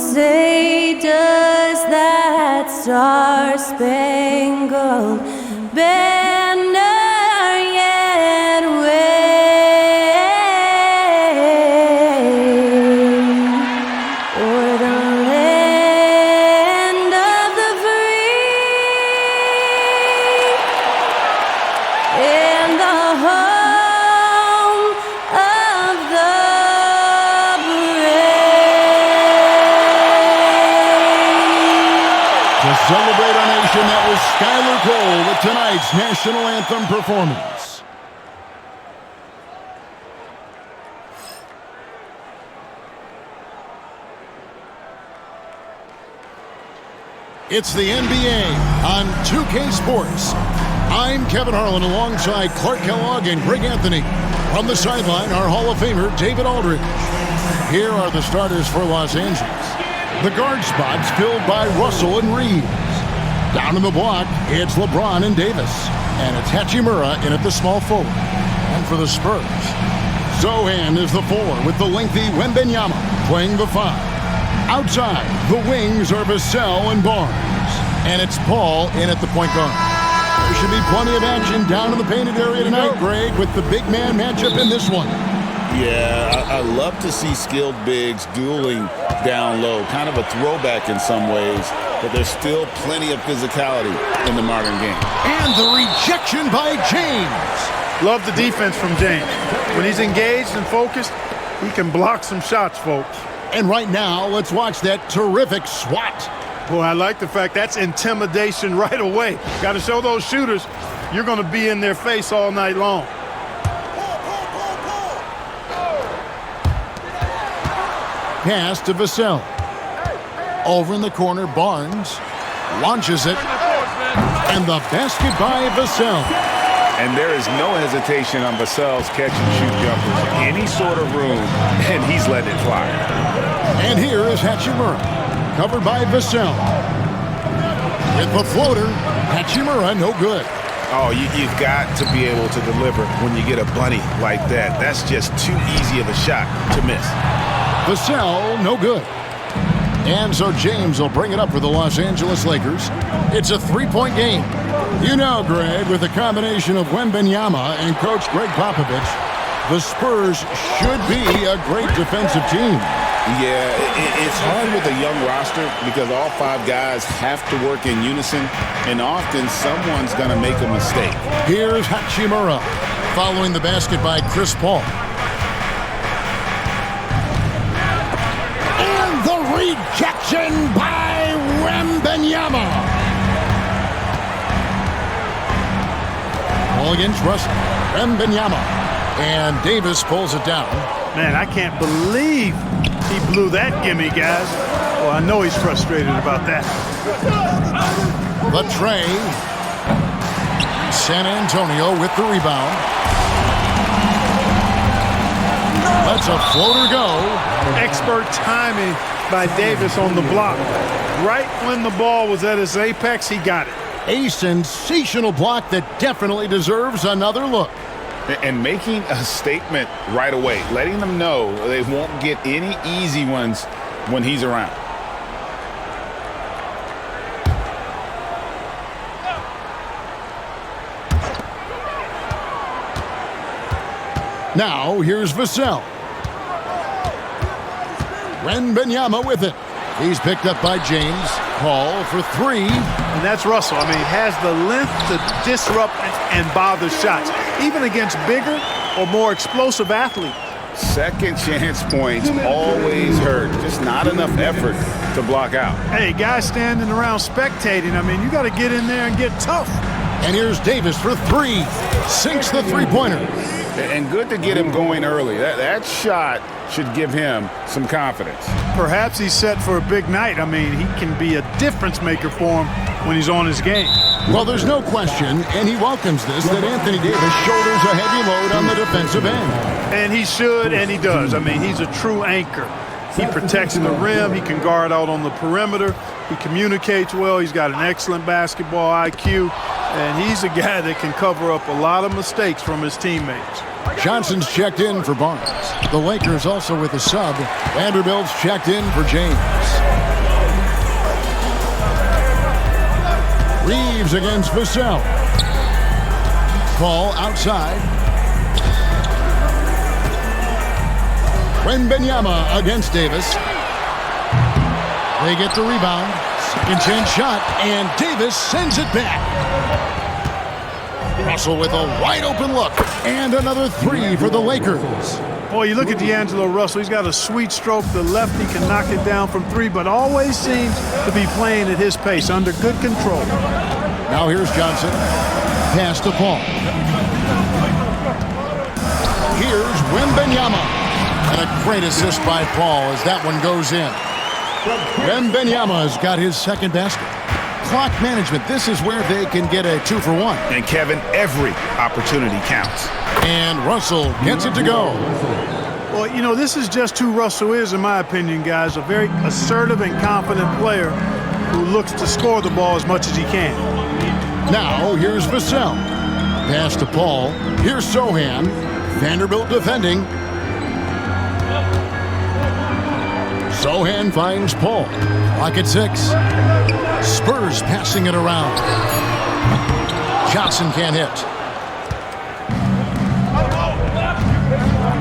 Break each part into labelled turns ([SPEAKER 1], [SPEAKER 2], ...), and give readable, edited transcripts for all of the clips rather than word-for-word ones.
[SPEAKER 1] say, does that star-spangled banner yet wave o'er the land of the free and the home of the
[SPEAKER 2] To celebrate our nation, that was Skylar Cole with tonight's national anthem performance. It's the NBA on 2K Sports. I'm Kevin Harlan alongside Clark Kellogg and Greg Anthony. From the sideline, our Hall of Famer, David Aldridge. Here are the starters for Los Angeles. The guard spots filled by Russell and Reeves. Down in the block, it's LeBron and Davis. And it's Hachimura in at the small forward. And for the Spurs, Zohan is the 4 with the lengthy Wembanyama playing the 5. Outside, the wings are Vassell and Barnes. And it's Paul in at the point guard. There should be plenty of action down in the painted area tonight, Greg, with the big man matchup in this one.
[SPEAKER 3] Yeah, I love to see skilled bigs dueling down low. Kind of a throwback in some ways, but there's still plenty of physicality in the modern game.
[SPEAKER 2] And the rejection by James.
[SPEAKER 4] Love the defense from James. When he's engaged and focused, he can block some shots, folks.
[SPEAKER 2] And right now, let's watch that terrific swat.
[SPEAKER 4] Boy, I like the fact that's intimidation right away. Got to show those shooters you're going to be in their face all night long.
[SPEAKER 2] Pass to Vassell. Over in the corner, Barnes launches it. And the basket by Vassell.
[SPEAKER 3] And there is no hesitation on Vassell's catch-and-shoot jumpers. Any sort of room, and he's letting it fly.
[SPEAKER 2] And here is Hachimura, covered by Vassell. With the floater, Hachimura no good.
[SPEAKER 3] Oh, you've got to be able to deliver when you get a bunny like that. That's just too easy of a shot to miss.
[SPEAKER 2] Vassell, no good. And so James will bring it up for the Los Angeles Lakers. It's a three-point game. You know, Greg, with a combination of Wembanyama and Coach Greg Popovich, the Spurs should be a great defensive team.
[SPEAKER 3] Yeah, it's hard with a young roster because all 5 guys have to work in unison, and often someone's going to make a mistake.
[SPEAKER 2] Here's Hachimura, following the basket by Chris Paul. Rejection by Wembanyama. Ball against Russell. Wembanyama. And Davis pulls it down.
[SPEAKER 4] Man, I can't believe he blew that gimme, guys. Well, I know he's frustrated about that.
[SPEAKER 2] The tray. San Antonio with the rebound. Lets a floater go.
[SPEAKER 4] Expert timing by Davis on the block. Right when the ball was at its apex, he got it.
[SPEAKER 2] A sensational block that definitely deserves another look.
[SPEAKER 3] And making a statement right away, letting them know they won't get any easy ones when he's around.
[SPEAKER 2] Now, here's Vassell. Wembanyama with it. He's picked up by James. Call for 3.
[SPEAKER 4] And that's Russell. I mean, he has the length to disrupt and bother shots, even against bigger or more explosive athletes.
[SPEAKER 3] Second chance points always hurt. Just not enough effort to block out.
[SPEAKER 4] Hey, guys standing around spectating, I mean, you got to get in there and get tough.
[SPEAKER 2] And here's Davis for 3. Sinks the three-pointer.
[SPEAKER 3] And good to get him going early. That shot should give him some confidence.
[SPEAKER 4] Perhaps he's set for a big night. I mean, he can be a difference maker for him when he's on his game.
[SPEAKER 2] Well, there's no question, and he welcomes this, that Anthony Davis shoulders a heavy load on the defensive end.
[SPEAKER 4] And he should, and he does. I mean, he's a true anchor. He protects the rim. He can guard out on the perimeter. He communicates well. He's got an excellent basketball IQ. And he's a guy that can cover up a lot of mistakes from his teammates.
[SPEAKER 2] Johnson's checked in for Barnes. The Lakers also with a sub. Vanderbilt's checked in for James. Reeves against Vassell. Ball outside. Wembanyama against Davis. They get the rebound. Second chance shot, and Davis sends it back. Russell with a wide open look, and another three for the Lakers.
[SPEAKER 4] Boy, you look at D'Angelo Russell, he's got a sweet stroke. The lefty can knock it down from three, but always seems to be playing at his pace, under good control.
[SPEAKER 2] Now here's Johnson. Pass to Paul. Here's Wembanyama. And a great assist by Paul as that one goes in. Wembanyama's got his second basket. Clock management, this is where they can get a 2-for-1.
[SPEAKER 5] And Kevin, every opportunity counts.
[SPEAKER 2] And Russell gets it to go.
[SPEAKER 4] Well, you know, this is just who Russell is, in my opinion, guys. A very assertive and confident player who looks to score the ball as much as he can.
[SPEAKER 2] Now, here's Vassell. Pass to Paul. Here's Sohan. Vanderbilt defending. Sohan finds Paul. Lock at 6. Spurs passing it around. Johnson can't hit.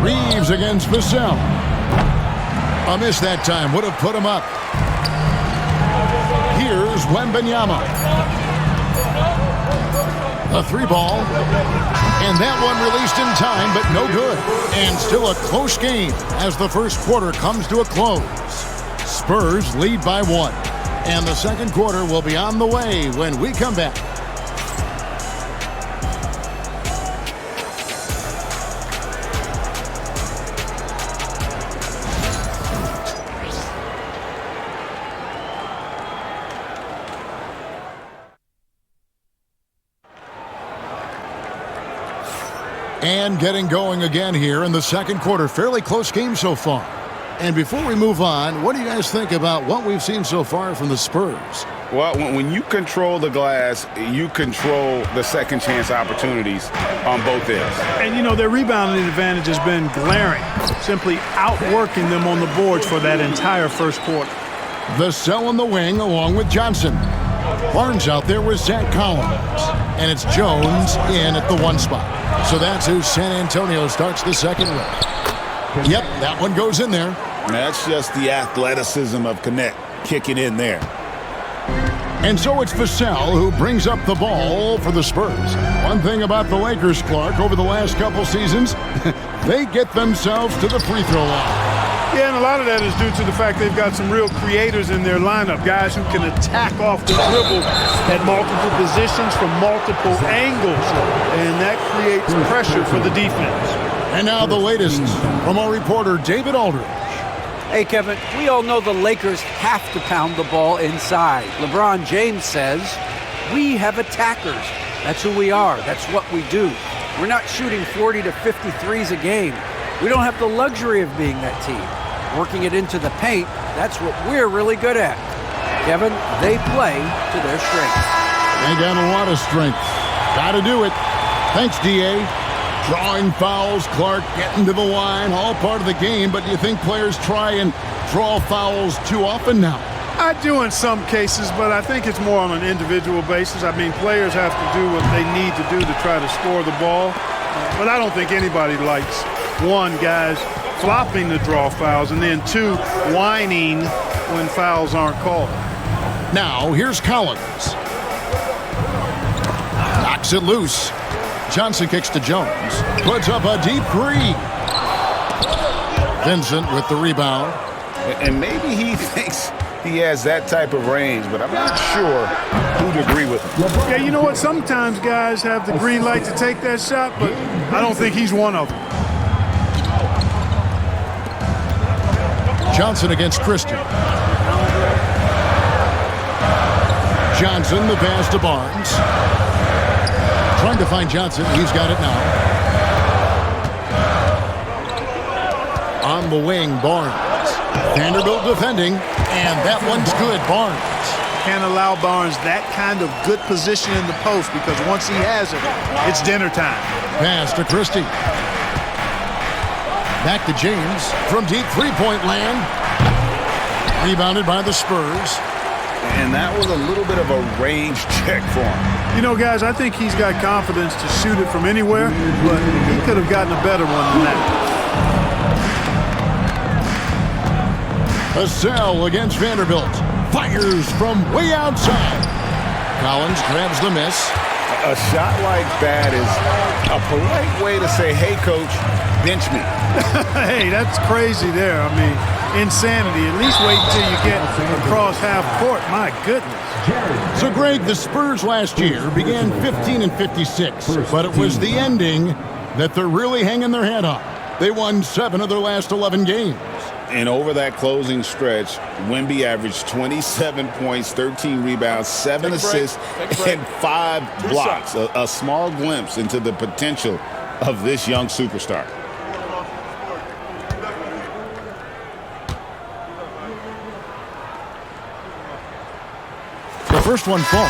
[SPEAKER 2] Reeves against Vassell. A miss that time. Would have put him up. Here's Wembanyama. A 3-ball. And that one released in time, but no good. And still a close game as the first quarter comes to a close. Spurs lead by 1. And the second quarter will be on the way when we come back. And getting going again here in the second quarter. Fairly close game so far. And before we move on, what do you guys think about what we've seen so far from the Spurs?
[SPEAKER 5] Well, when you control the glass, you control the second chance opportunities on both ends.
[SPEAKER 4] And, you know, their rebounding advantage has been glaring, simply outworking them on the boards for that entire first quarter.
[SPEAKER 2] Vassell on the wing along with Johnson. Barnes out there with Zach Collins. And it's Jones in at the 1 spot. So that's who San Antonio starts the second with. Yep, that one goes in there.
[SPEAKER 3] That's just the athleticism of Connect kicking in there.
[SPEAKER 2] And so it's Vassell who brings up the ball for the Spurs. One thing about the Lakers, Clark, over the last couple seasons, they get themselves to the free throw line.
[SPEAKER 4] Yeah, and a lot of that is due to the fact they've got some real creators in their lineup, guys who can attack off the dribble at multiple positions from multiple angles, and that creates pressure for the defense.
[SPEAKER 2] And now the latest from our reporter, David Aldridge.
[SPEAKER 6] Hey, Kevin, we all know the Lakers have to pound the ball inside. LeBron James says, we have attackers. That's who we are. That's what we do. We're not shooting 40 to 50 threes a game. We don't have the luxury of being that team. Working it into the paint, that's what we're really good at. Kevin, they play to their strengths.
[SPEAKER 2] They got a lot of strength. Got to do it. Thanks, D.A. Drawing fouls, Clark getting to the line, all part of the game, but do you think players try and draw fouls too often now?
[SPEAKER 4] I do in some cases, but I think it's more on an individual basis. I mean, players have to do what they need to do to try to score the ball, but I don't think anybody likes, 1, guys flopping to draw fouls, and then 2, whining when fouls aren't called.
[SPEAKER 2] Now, here's Collins. Knocks it loose. Johnson kicks to Jones. Puts up a deep 3. Vincent with the rebound.
[SPEAKER 5] And maybe he thinks he has that type of range, but I'm not sure who'd agree with him.
[SPEAKER 4] Yeah, you know what? Sometimes guys have the green light to take that shot, but I don't think he's one of them.
[SPEAKER 2] Johnson against Christie. Johnson, the pass to Barnes. Trying to find Johnson. He's got it now. On the wing, Barnes. Vanderbilt defending, and that one's good. Barnes.
[SPEAKER 4] Can't allow Barnes that kind of good position in the post, because once he has it, it's dinner time.
[SPEAKER 2] Pass to Christie. Back to James from deep three-point land. Rebounded by the Spurs.
[SPEAKER 5] And that was a little bit of a range check for him.
[SPEAKER 4] You know, guys, I think he's got confidence to shoot it from anywhere, but he could have gotten a better one than that.
[SPEAKER 2] Vassell against Vanderbilt. Fires from way outside. Collins grabs the miss.
[SPEAKER 5] A shot like that is a polite way to say, hey, coach, bench me.
[SPEAKER 4] Hey, that's crazy there. I mean, insanity. At least wait until you get across half court. My goodness.
[SPEAKER 2] So, Greg, the Spurs last year began 15-56, but it was the ending that they're really hanging their head on. They won 7 of their last 11 games.
[SPEAKER 5] And over that closing stretch, Wemby averaged 27 points, 13 rebounds, 7 assists, and 5 blocks. A small glimpse into the potential of this young superstar.
[SPEAKER 2] The first one falls.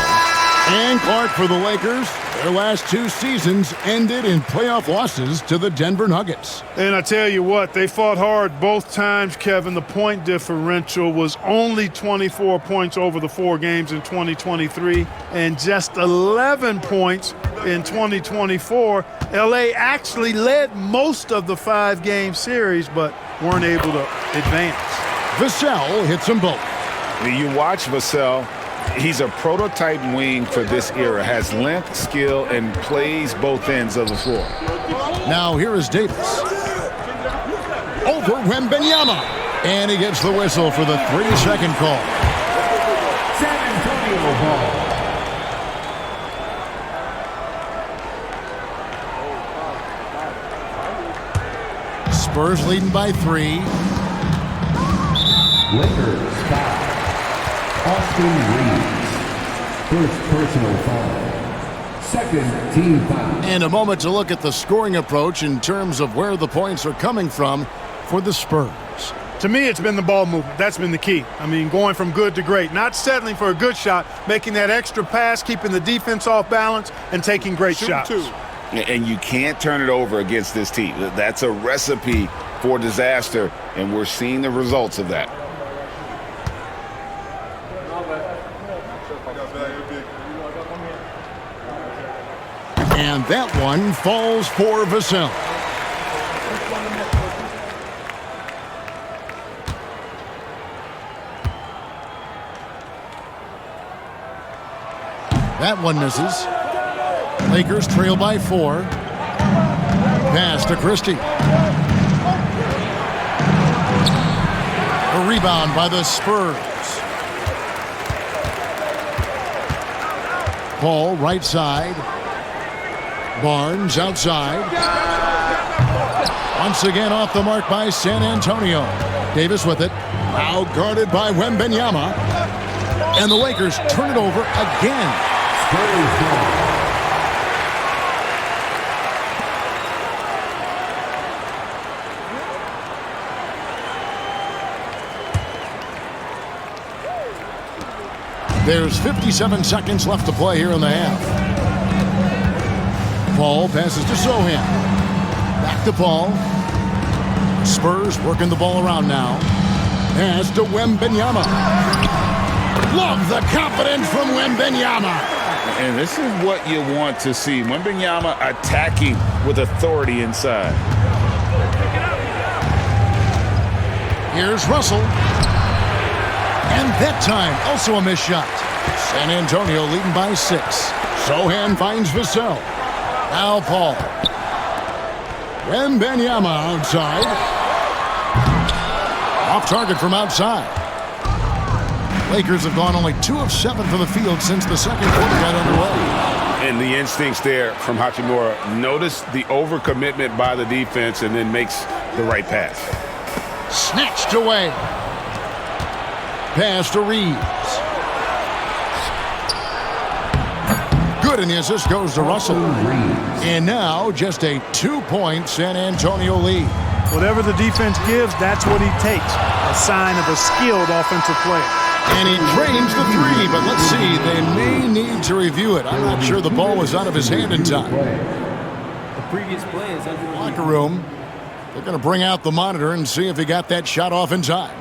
[SPEAKER 2] And Clark for the Lakers. Their last 2 seasons ended in playoff losses to the Denver Nuggets.
[SPEAKER 4] And I tell you what, they fought hard both times, Kevin. The point differential was only 24 points over the 4 games in 2023 and just 11 points in 2024. LA actually led most of the 5-game series, but weren't able to advance.
[SPEAKER 2] Vassell hits them both.
[SPEAKER 5] You watch Vassell. He's a prototype wing for this era, has length, skill, and plays both ends of the floor.
[SPEAKER 2] Now here is Davis. Over Wembanyama. And he gets the whistle for the 3-second call.
[SPEAKER 7] San Antonio ball.
[SPEAKER 2] Spurs leading by 3.
[SPEAKER 7] Lakers foul. Austin Reeves. First personal foul. Second team foul.
[SPEAKER 2] And a moment to look at the scoring approach in terms of where the points are coming from for the Spurs.
[SPEAKER 4] To me, it's been the ball movement. That's been the key. I mean, going from good to great. Not settling for a good shot, making that extra pass, keeping the defense off balance, and taking great shots.
[SPEAKER 5] And you can't turn it over against this team. That's a recipe for disaster, and we're seeing the results of that.
[SPEAKER 2] And that one falls for Vassell. That one misses. Lakers trail by 4. Pass to Christie. A rebound by the Spurs. Paul right side. Barnes outside. Once again off the mark by San Antonio. Davis with it. Now guarded by Wembanyama. And the Lakers turn it over again. There's 57 seconds left to play here in the half. Paul passes to Sohan. Back to Paul. Spurs working the ball around now. Pass to Wembanyama. Love the confidence from Wembanyama.
[SPEAKER 5] And this is what you want to see. Wembanyama attacking with authority inside.
[SPEAKER 2] Here's Russell. And that time, also a missed shot. San Antonio leading by 6. Sohan finds Vassell. Now Paul. Wembanyama outside. Off target from outside. Lakers have gone only 2 of 7 from the field since the second quarter got underway.
[SPEAKER 5] And the instincts there from Hachimura. Notice the overcommitment by the defense and then makes the right pass.
[SPEAKER 2] Snatched away. Pass to Reeves. Good, and the assist goes to Russell. And now just a 2-point San Antonio lead.
[SPEAKER 4] Whatever the defense gives, that's what he takes. A sign of a skilled offensive player.
[SPEAKER 2] And he drains the 3, but let's see, they may need to review it. I'm not sure the ball was out of his hand in time.
[SPEAKER 8] The previous play is under
[SPEAKER 2] Locker room. They're going to bring out the monitor and see if he got that shot off in time.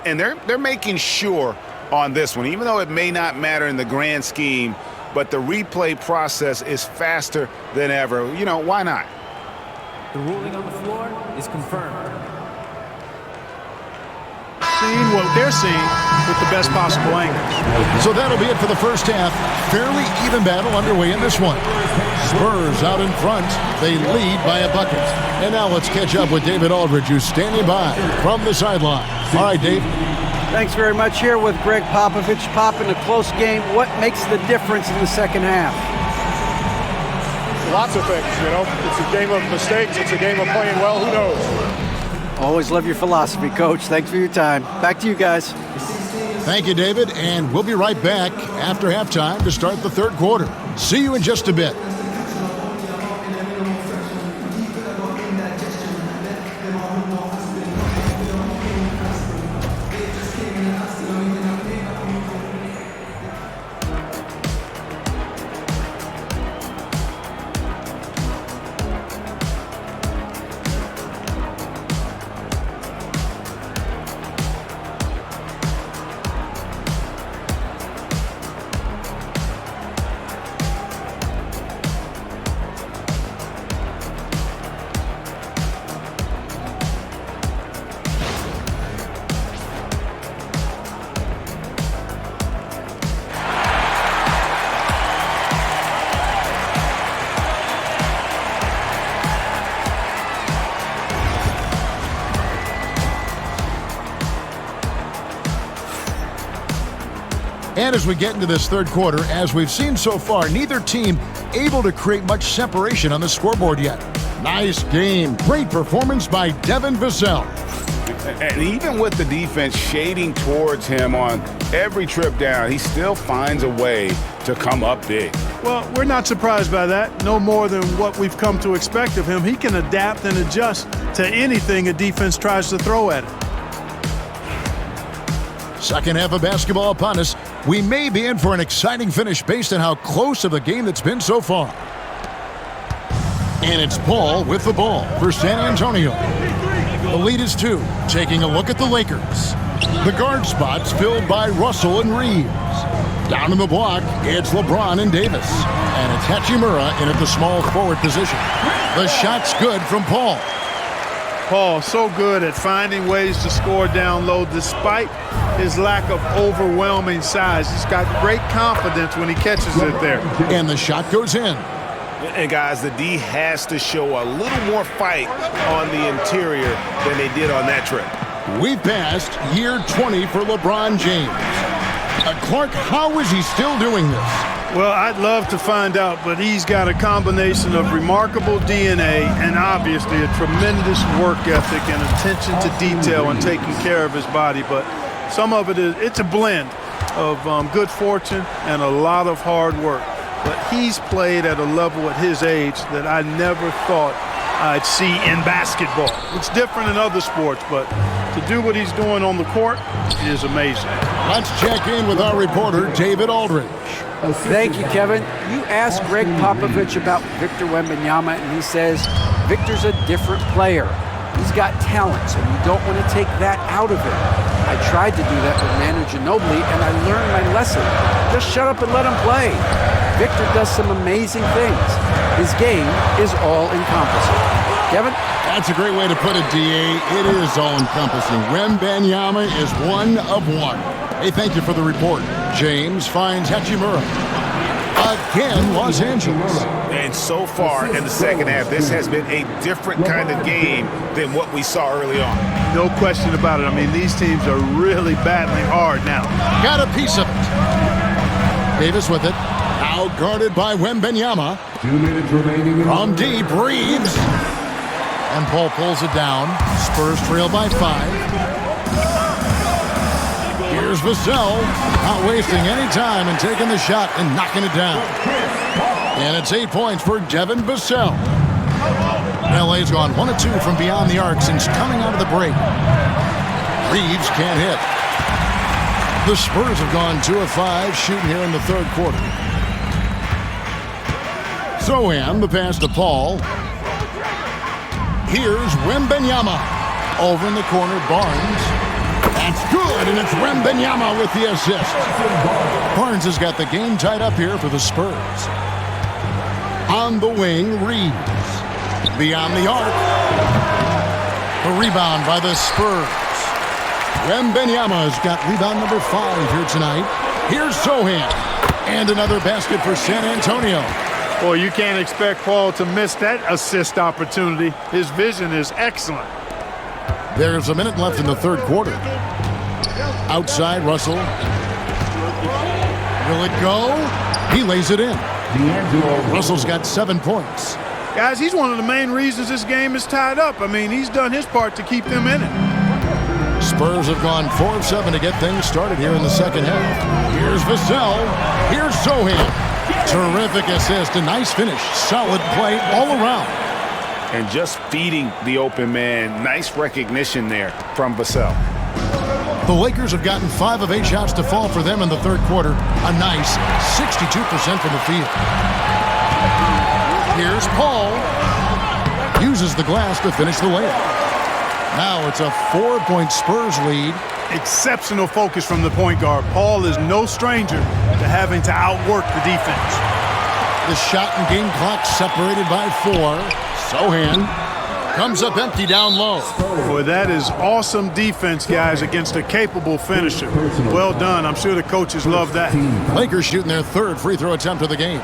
[SPEAKER 5] And they're making sure on this one, even though it may not matter in the grand scheme, but the replay process is faster than ever. You know, why not?
[SPEAKER 8] The ruling on the floor is confirmed.
[SPEAKER 4] Seeing what they're seeing with the best possible angle.
[SPEAKER 2] So that'll be it for the first half. Fairly even battle underway in this one. Spurs out in front. They lead by a bucket. And now let's catch up with David Aldridge, who's standing by from the sideline. All right, Dave.
[SPEAKER 6] Thanks very much. Here with Greg Popovich. Pop, in a close game, what makes the difference in the second half?
[SPEAKER 9] Lots of things, you know. It's a game of mistakes. It's a game of playing well. Who knows?
[SPEAKER 6] Always love your philosophy, Coach. Thanks for your time. Back to you guys.
[SPEAKER 2] Thank you, David. And we'll be right back after halftime to start the third quarter. See you in just a bit. And as we get into this third quarter, as we've seen so far, neither team able to create much separation on the scoreboard yet. Nice game. Great performance by Devin Vassell.
[SPEAKER 5] And even with the defense shading towards him on every trip down, he still finds a way to come up big.
[SPEAKER 4] Well, we're not surprised by that. No more than what we've come to expect of him. He can adapt and adjust to anything a defense tries to throw at him.
[SPEAKER 2] Second half of basketball upon us. We may be in for an exciting finish based on how close of a game that's been so far. And it's Paul with the ball for San Antonio. The lead is 2. Taking a look at the Lakers. The guard spots filled by Russell and Reeves. Down in the block, it's LeBron and Davis. And it's Hachimura in at the small forward position. The shot's good from Paul.
[SPEAKER 4] Paul, so good at finding ways to score down low despite his lack of overwhelming size. He's got great confidence when he catches it there.
[SPEAKER 2] And the shot goes in.
[SPEAKER 5] And guys, the D has to show a little more fight on the interior than they did on that trip.
[SPEAKER 2] We've passed year 20 for LeBron James. Clark, how is he still doing this?
[SPEAKER 4] Well, I'd love to find out, but he's got a combination of remarkable DNA and obviously a tremendous work ethic and attention to detail and taking care of his body. But some of it's a blend of good fortune and a lot of hard work. But he's played at a level at his age that I never thought I'd see in basketball. It's different in other sports, but to do what he's doing on the court is amazing.
[SPEAKER 2] Let's check in with our reporter, David Aldridge.
[SPEAKER 6] Thank you, Kevin. You asked Greg Popovich about Victor Wembanyama, and he says Victor's a different player. He's got talent, so you don't want to take that out of him. I tried to do that with Manu Ginobili, and I learned my lesson. Just shut up and let him play. Victor does some amazing things. His game is all-encompassing. Kevin?
[SPEAKER 2] That's a great way to put it, D.A. It is all-encompassing. Wembanyama is one of one. Hey, thank you for the report. James finds Hachimura. Again, Los Angeles.
[SPEAKER 5] And so far in the second half, this has been a different kind of game than what we saw early on.
[SPEAKER 4] No question about it. I mean, these teams are really battling hard now.
[SPEAKER 2] Got a piece of it. Davis with it. Out guarded by Wembanyama.
[SPEAKER 7] 2 minutes remaining.
[SPEAKER 2] From deep, Reeves. And Paul pulls it down. Spurs trail by 5. Here's Vassell, not wasting any time and taking the shot and knocking it down. And it's 8 points for Devin Vassell. LA's gone 1 of 2 from beyond the arc since coming out of the break. Reeves can't hit. The Spurs have gone 2 of 5 shooting here in the third quarter. Sohan, the pass to Paul. Here's Wembanyama. Over in the corner, Barnes. That's good, and it's Wembanyama with the assist. Barnes has got the game tied up here for the Spurs. On the wing, Reeves. Beyond the arc. The rebound by the Spurs. Wembanyama's got rebound number 5 here tonight. Here's Sohan. And another basket for San Antonio.
[SPEAKER 4] Boy, you can't expect Paul to miss that assist opportunity. His vision is excellent.
[SPEAKER 2] There's a minute left in the third quarter. Outside, Russell. Will it go? He lays it in. Russell's got 7 points.
[SPEAKER 4] Guys, he's one of the main reasons this game is tied up. I mean, he's done his part to keep them in it.
[SPEAKER 2] Spurs have gone 4 of 7 to get things started here in the second half. Here's Vassell. Here's Sohan. Terrific assist. A nice finish. Solid play all around.
[SPEAKER 5] And just feeding the open man. Nice recognition there from Vassell.
[SPEAKER 2] The Lakers have gotten 5 of 8 shots to fall for them in the third quarter. A nice 62% from the field. Here's Paul. Uses the glass to finish the layup. Now it's a 4-point Spurs lead.
[SPEAKER 4] Exceptional focus from the point guard. Paul is no stranger to having to outwork the defense.
[SPEAKER 2] The shot and game clock separated by 4. Sohan comes up empty down low.
[SPEAKER 4] Boy, that is awesome defense, guys, against a capable finisher. Well done. I'm sure the coaches love that.
[SPEAKER 2] Lakers shooting their 3rd free throw attempt of the game.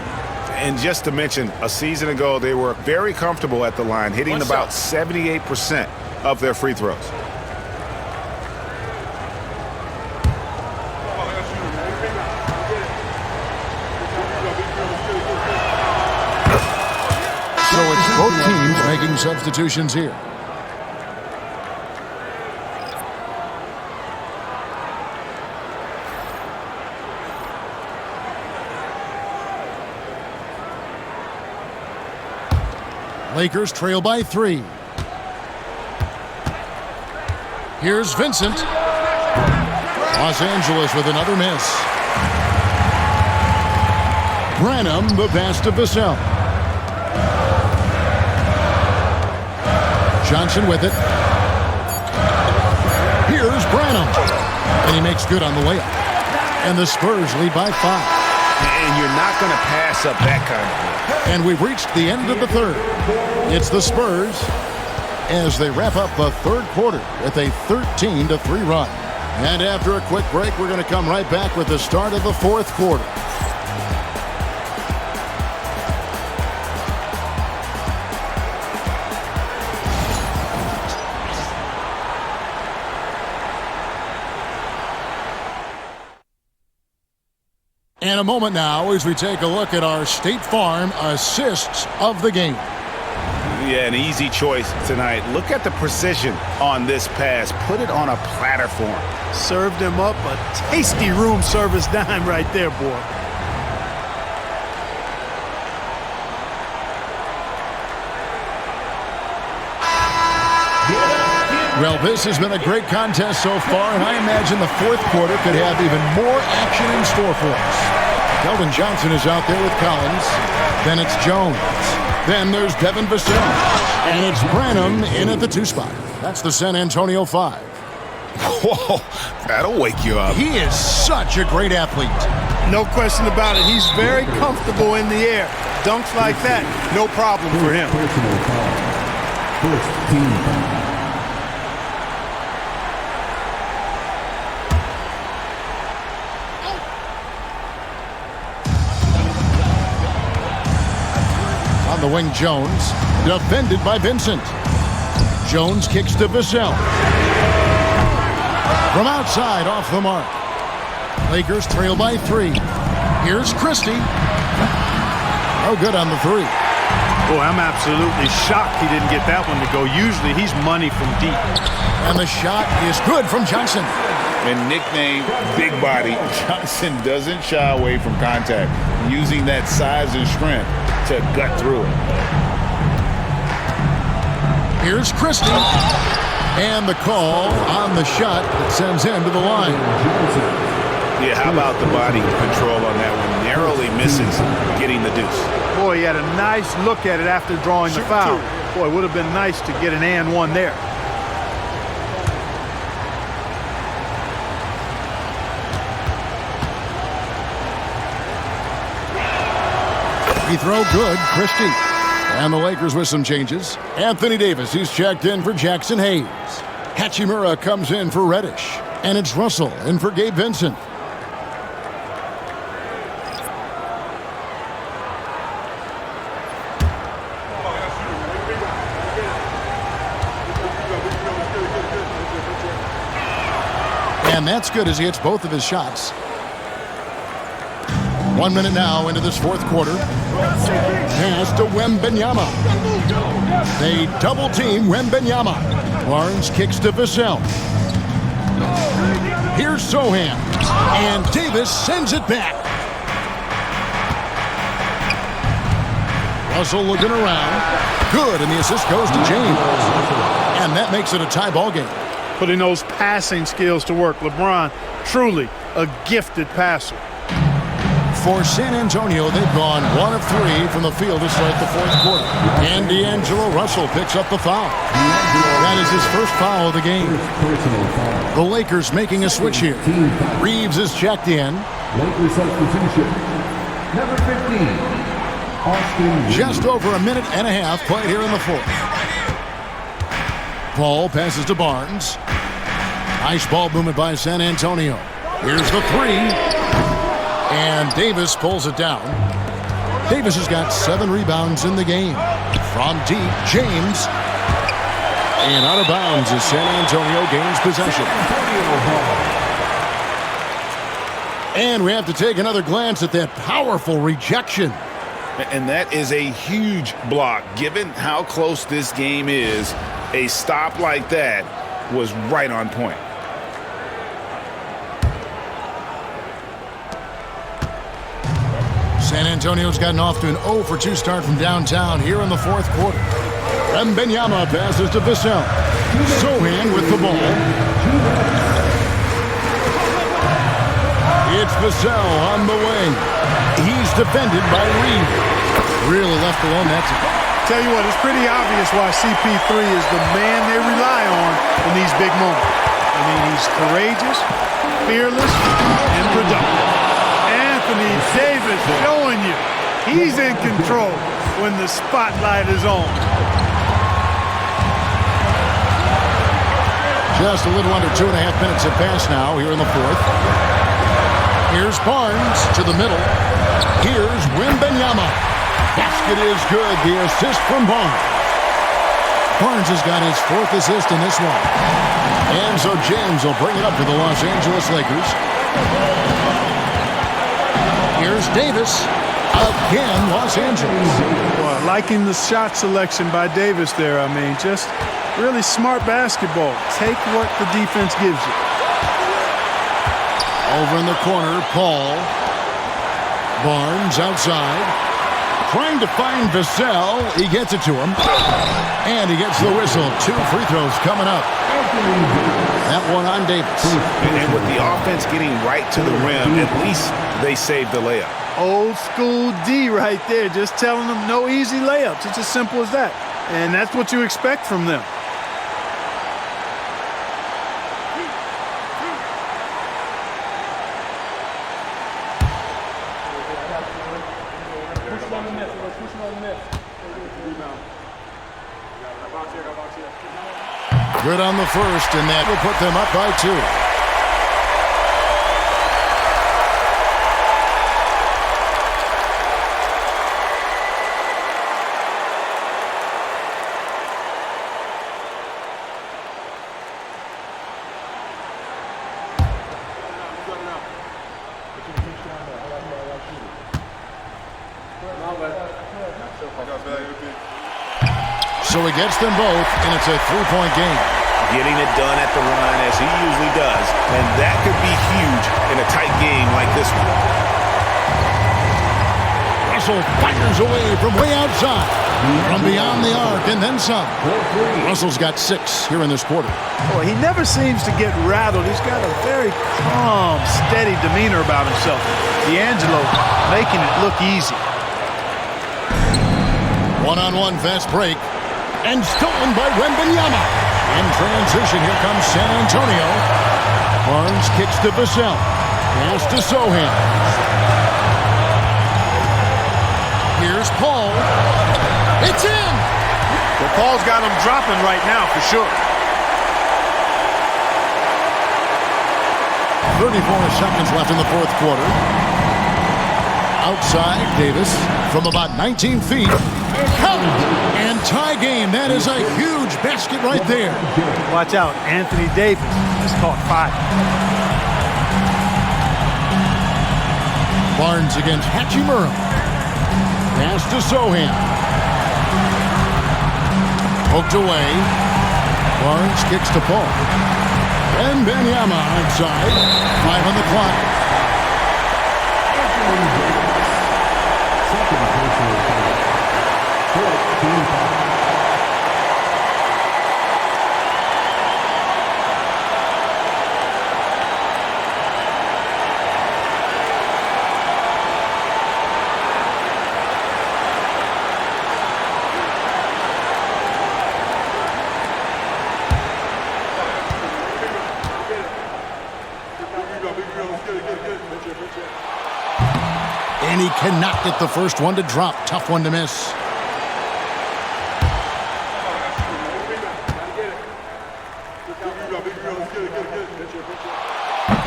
[SPEAKER 5] And just to mention, a season ago, they were very comfortable at the line, hitting about 78% of their free throws.
[SPEAKER 2] So it's both teams making substitutions here. Lakers trail by 3. Here's Vincent. Los Angeles with another miss. Branham, the pass to Vassell. Johnson with it. Here's Branham. And he makes good on the layup. And the Spurs lead by 5.
[SPEAKER 5] And you're not going to pass up that kind of play.
[SPEAKER 2] And we've reached the end of the third. It's the Spurs as they wrap up the third quarter with a 13-3 run. And after a quick break, we're going to come right back with the start of the fourth quarter. In a moment now as we take a look at our State Farm assists of the game.
[SPEAKER 5] Yeah, an easy choice tonight. Look at the precision on this pass. Put it on a platter for him.
[SPEAKER 4] Served him up a tasty room service dime right there, boy.
[SPEAKER 2] Well, this has been a great contest so far, and I imagine the fourth quarter could have even more action in store for us. Keldon Johnson is out there with Collins. Then it's Jones. Then there's Devin Vassell. And it's Branham in at the 2 spot. That's the San Antonio 5.
[SPEAKER 5] Whoa, that'll wake you up.
[SPEAKER 2] He is such a great athlete.
[SPEAKER 4] No question about it. He's very comfortable in the air. Dunks like that, no problem for him.
[SPEAKER 7] Personal foul. First team foul.
[SPEAKER 2] On the wing, Jones, defended by Vincent. Jones kicks to Vassell. From outside, off the mark. Lakers trail by 3. Here's Christie. No good on the 3.
[SPEAKER 4] Boy, I'm absolutely shocked he didn't get that one to go. Usually he's money from deep.
[SPEAKER 2] And the shot is good from Johnson.
[SPEAKER 5] And nicknamed Big Body, Johnson doesn't shy away from contact, using that size and strength to gut through it.
[SPEAKER 2] Here's Christie. And the call on the shot that sends him to the line.
[SPEAKER 5] Yeah, how about the body control on that one? narrowly misses getting the deuce.
[SPEAKER 4] Boy, he had a nice look at it after drawing the foul. Boy, it would have been nice to get an and one there.
[SPEAKER 2] Free throw good, Christie. And the Lakers with some changes. Anthony Davis, he's checked in for Jackson Hayes. Hachimura comes in for Reddish. And it's Russell in for Gabe Vincent. And that's good as he hits both of his shots. 1 minute now into this fourth quarter. Pass to Wembanyama. They double team Wembanyama. Barnes kicks to Vassell. Here's Sohan. And Davis sends it back. Russell looking around. Good, and the assist goes to James. And that makes it a tie ball game.
[SPEAKER 4] Putting those passing skills to work. LeBron, truly a gifted passer.
[SPEAKER 2] For San Antonio, they've gone 1 of 3 from the field to start the fourth quarter. And D'Angelo Russell picks up the foul. That is his first foul of the game. The Lakers making a switch here. Reeves is checked in.
[SPEAKER 7] Lakers substitution. Number 15, Austin.
[SPEAKER 2] Just over a minute and a half played here in the fourth. Paul passes to Barnes. Nice ball movement by San Antonio. Here's the three. And Davis pulls it down. Davis has got 7 rebounds in the game. From deep, James. And out of bounds as San Antonio gains possession. And we have to take another glance at that powerful rejection.
[SPEAKER 5] And that is a huge block. Given how close this game is, a stop like that was right on point.
[SPEAKER 2] San Antonio's gotten off to an 0 for 2 start from downtown here in the fourth quarter. Wembanyama passes to Vassell. Sohan with the ball. It's Vassell on the wing. He's defended by Reed. Really left alone that time.
[SPEAKER 4] Tell you what, it's pretty obvious why CP3 is the man they rely on in these big moments. I mean, he's courageous, fearless, and productive. Anthony Davis showing you he's in control when the spotlight is on.
[SPEAKER 2] Just a little under 2.5 minutes have passed now here in the fourth. Here's Barnes to the middle. Here's Wembanyama. Basket is good. The assist from Barnes. Barnes has got his 4th assist in this one. And so James will bring it up to the Los Angeles Lakers. Here's Davis. Again, Los Angeles.
[SPEAKER 4] Well, liking the shot selection by Davis there. I mean, just really smart basketball. Take what the defense gives you.
[SPEAKER 2] Over in the corner, Paul. Barnes outside. Trying to find Vassell. He gets it to him. And he gets the whistle. 2 free throws coming up. That one on Davis.
[SPEAKER 5] And with the offense getting right to the rim, at least they saved the layup.
[SPEAKER 4] Old school D right there. Just telling them no easy layups. It's as simple as that. And that's what you expect from them.
[SPEAKER 2] Good on the first, and that will put them up by 2. So he gets them both, and it's a 3-point game.
[SPEAKER 5] Getting it done at the line as he usually does, and that could be huge in a tight game like this one.
[SPEAKER 2] Russell fires away from way outside. From beyond the arc and then some. Russell's got 6 here in this quarter.
[SPEAKER 4] Boy, he never seems to get rattled. He's got a very calm, steady demeanor about himself. D'Angelo making it look easy.
[SPEAKER 2] One-on-one fast break. And stolen by Wembanyama. In transition, here comes San Antonio. Barnes kicks to Vassell. Pass to Sohan. Here's Paul. It's in!
[SPEAKER 4] Well, Paul's got him dropping right now for sure.
[SPEAKER 2] 34 seconds left in the fourth quarter. Outside, Davis from about 19 feet. And tie game. That is a huge basket right there.
[SPEAKER 4] Watch out. Anthony Davis just caught 5.
[SPEAKER 2] Barnes against Hachimura. Pass to Sohan. Poked away. Barnes kicks to Paul. And Wembanyama outside. 5 on the clock. And he cannot get the first one to drop. Tough one to miss.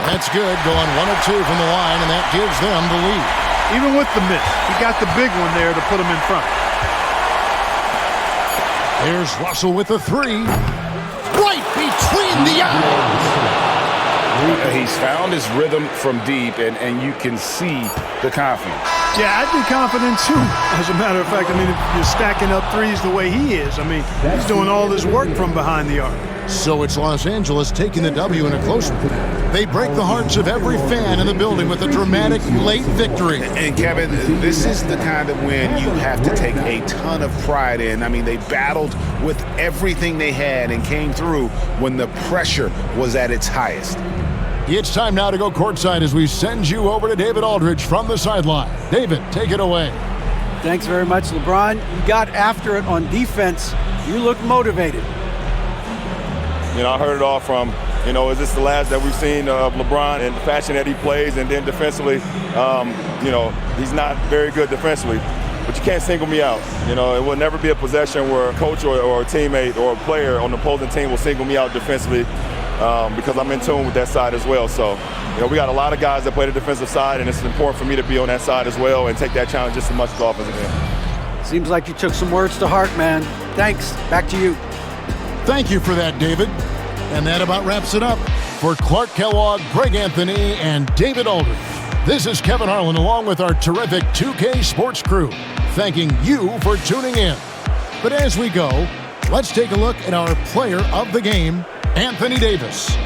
[SPEAKER 2] That's good. Going 1 of 2 from the line, and that gives them the lead.
[SPEAKER 4] Even with the miss, he got the big one there to put him in front.
[SPEAKER 2] There's Russell with the 3. Right between the eyes.
[SPEAKER 5] He's found his rhythm from deep, and you can see the confidence.
[SPEAKER 4] Yeah, I'd be confident too. As a matter of fact, I mean, if you're stacking up threes the way he is, I mean, he's doing all this work from behind the arc.
[SPEAKER 2] So it's Los Angeles taking the W in a close one. They break the hearts of every fan in the building with a dramatic late victory.
[SPEAKER 5] And Kevin, this is the kind of win you have to take a ton of pride in. I mean, they battled with everything they had and came through when the pressure was at its highest.
[SPEAKER 2] It's time now to go courtside as we send you over to David Aldridge from the sideline. David, take it away.
[SPEAKER 6] Thanks very much, LeBron. You got after it on defense. You look motivated.
[SPEAKER 9] You know, I heard it all from, you know, is this the last that we've seen of LeBron and the fashion that he plays? And then defensively, you know, he's not very good defensively. But you can't single me out. You know, it will never be a possession where a coach or a teammate or a player on the opposing team will single me out defensively. Because I'm in tune with that side as well. So, you know, we got a lot of guys that play the defensive side, and it's important for me to be on that side as well and take that challenge just as much as the offensive end.
[SPEAKER 6] Seems like you took some words to heart, man. Thanks. Back to you.
[SPEAKER 2] Thank you for that, David. And that about wraps it up. For Clark Kellogg, Greg Anthony, and David Aldridge, this is Kevin Harlan along with our terrific 2K Sports crew, thanking you for tuning in. But as we go, let's take a look at our player of the game, Anthony Davis.